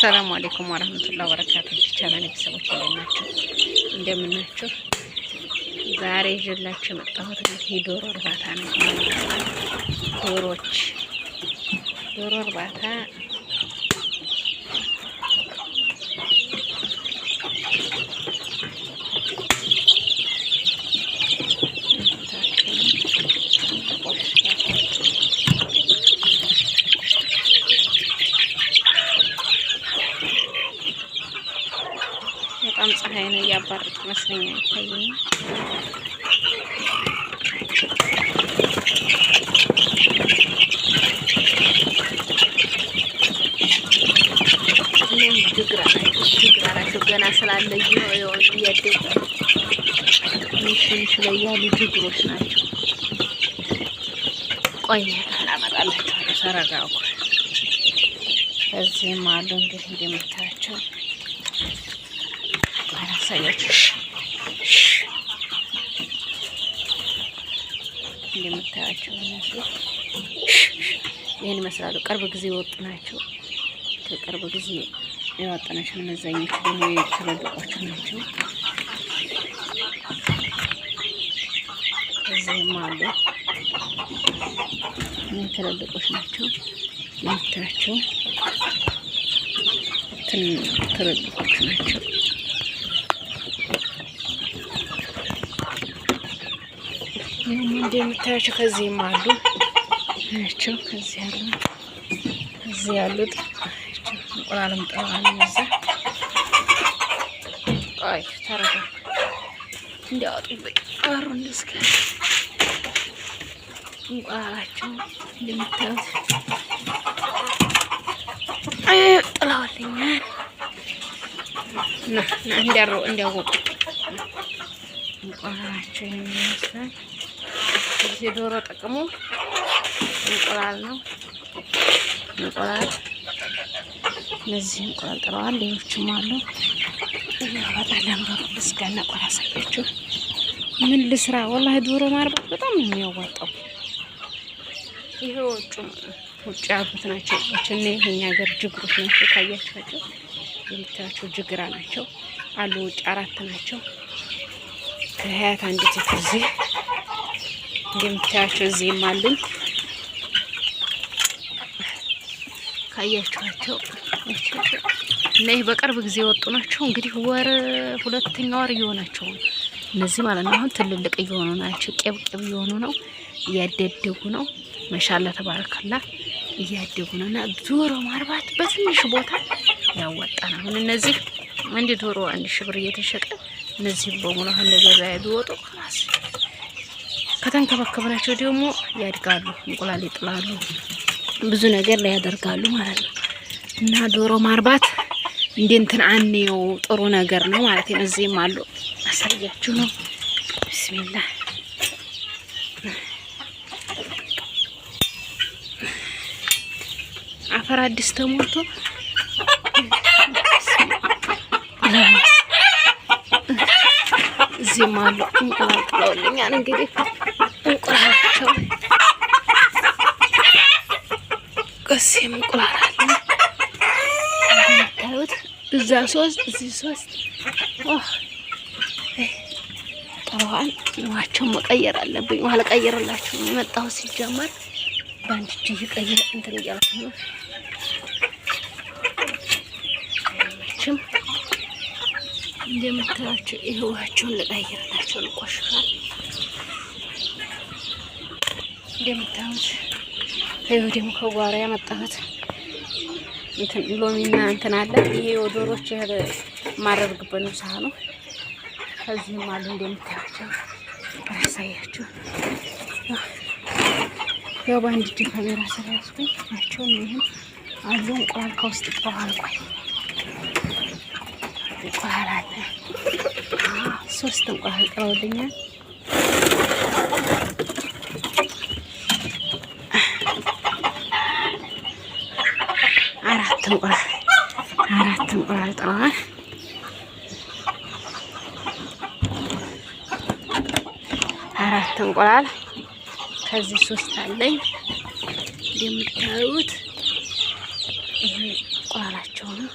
السلام عليكم ورحمة الله وبركاته. ቻናል ቤተሰቦች እንደምናችሁ ዛሬ ይዤላችሁ መጣሁት ዶሮ እርባታ ነው። ዶሮ እርባታ በጣም ፀሐይ ነው ያባረች መስለኛል ይታየኝ። ጅግራራቸው ገና ስላለዩ ነው እያደጉ ትንሽ ላይ ያሉ ጅግሮች ናቸው። ቆይ አላመጣላቸው ሰረጋው እዚህም አሉ እንግዲህ እንደምታያቸው እንደምታያቸው እነሱ ይሄን ይመስላሉ። ቅርብ ጊዜ ወጡ ናቸው። ከቅርብ ጊዜ ያወጣናቸው እነዛኞቹ ደግሞ የተለቀቋቸው ናቸው። እዚህም አሉ የተለቀቁት ናቸው። የምታያቸው ተለቀቁት ናቸው። እንደምታያቸው ከዚህም አሉ ናቸው። ከዚህ ያሉ እዚህ ያሉት እንቁላልም ጠባል እዛ ቆይ ተረጋ እንዲያወጡብኝ አሩ እንደስከ እንቁላላቸው እንደምታዩት ጥለዋልኛል እና እንዲያወቁ እንቁላላቸው ይመስላል። እዚህ ዶሮ ጥቅሙ እንቁላል ነው። እንቁላል እነዚህ እንቁላል ጥለዋል። ሌሎችም አሉ። በጣም ዶሮ ልስጋና ቆራ ሳያችሁ ምን ልስራ? ወላሂ ዶሮ ማርባት በጣም ነው የሚያዋጣው። ይሄ ውጭ ያሉት ናቸው። እኔ የኛ ሀገር ጅግሮች ናቸው። ካያችኋቸው የምታያቸው ጅግራ ናቸው አሉ። ውጭ 4 ናቸው። ከሀያት አንዲት እዚህ እንደምታያቸው እዚህም አሉኝ። ካያችኋቸው እና ይህ በቅርብ ጊዜ የወጡ ናቸው። እንግዲህ ወር 2ኛ ወር እየሆናቸው ነው እነዚህ ማለት ነው። አሁን ትልልቅ እየሆኑ ናቸው። ቄብቄብ እየሆኑ ነው። እያደጉ ነው። ማሻአላ ተባረከላ እያደጉ ነው። እና ዶሮ ማርባት በትንሽ ቦታ ያወጣል። አሁን እነዚህ አንድ ዶሮ 1000 ብር እየተሸጠ እነዚህ በሙሉ አሁን ለገበያ ቢወጡ خلاص ከተንከባከብናቸው ደግሞ ያድጋሉ፣ እንቁላል ይጥላሉ፣ ብዙ ነገር ላይ ያደርጋሉ ማለት ነው። እና ዶሮ ማርባት እንትን አንየው ጥሩ ነገር ነው ማለት ነው። እዚህም አሉ አሳያችሁ ነው። ቢስሚላህ አፈር አዲስ ተሞልቶ እዚህም አሉ እንቁላል ጥለውልኛል። እንግዲህ እንቁላላቸው ከዚህም እንቁላል አለ እንደምታዩት። እዛ 3 እዚህ 3 ጠዋን ውሃቸውን መቀየር አለብኝ። ውሃ ልቀይርላችሁ ነው የመጣሁት። ሲጀመር በአንድ እጅ እየቀየረ እንትን እያልኩ ነው። አይመችም። እንደምታያቸው ይሄ ውሃቸውን ልቀይርላቸው ነው። ቆሽሿል እንደምታዩት። ይሄው ደግሞ ከጓሮ ያመጣሁት እንትን ሎሚና እንትን አለ። ይሄ ዶሮች ማረርግበት ነው ሳህኑ። ከዚህም አሉ እንደምታያቸው ያሳያችሁ። ያው በአንድ እጅ ካሜራ ስለያዝኩኝ ናቸው። ይሄን አሉ እንቁላል ከውስጥ ጥለዋል። ቆይ እንቁላል አለ 3 እንቁላል ጥለውልኛል። አራት እንቁላል ጥለዋል። አራት እንቁላል ከዚህ 3 አለኝ። እንደምታዩት ይሄ እንቁላላቸው ነው።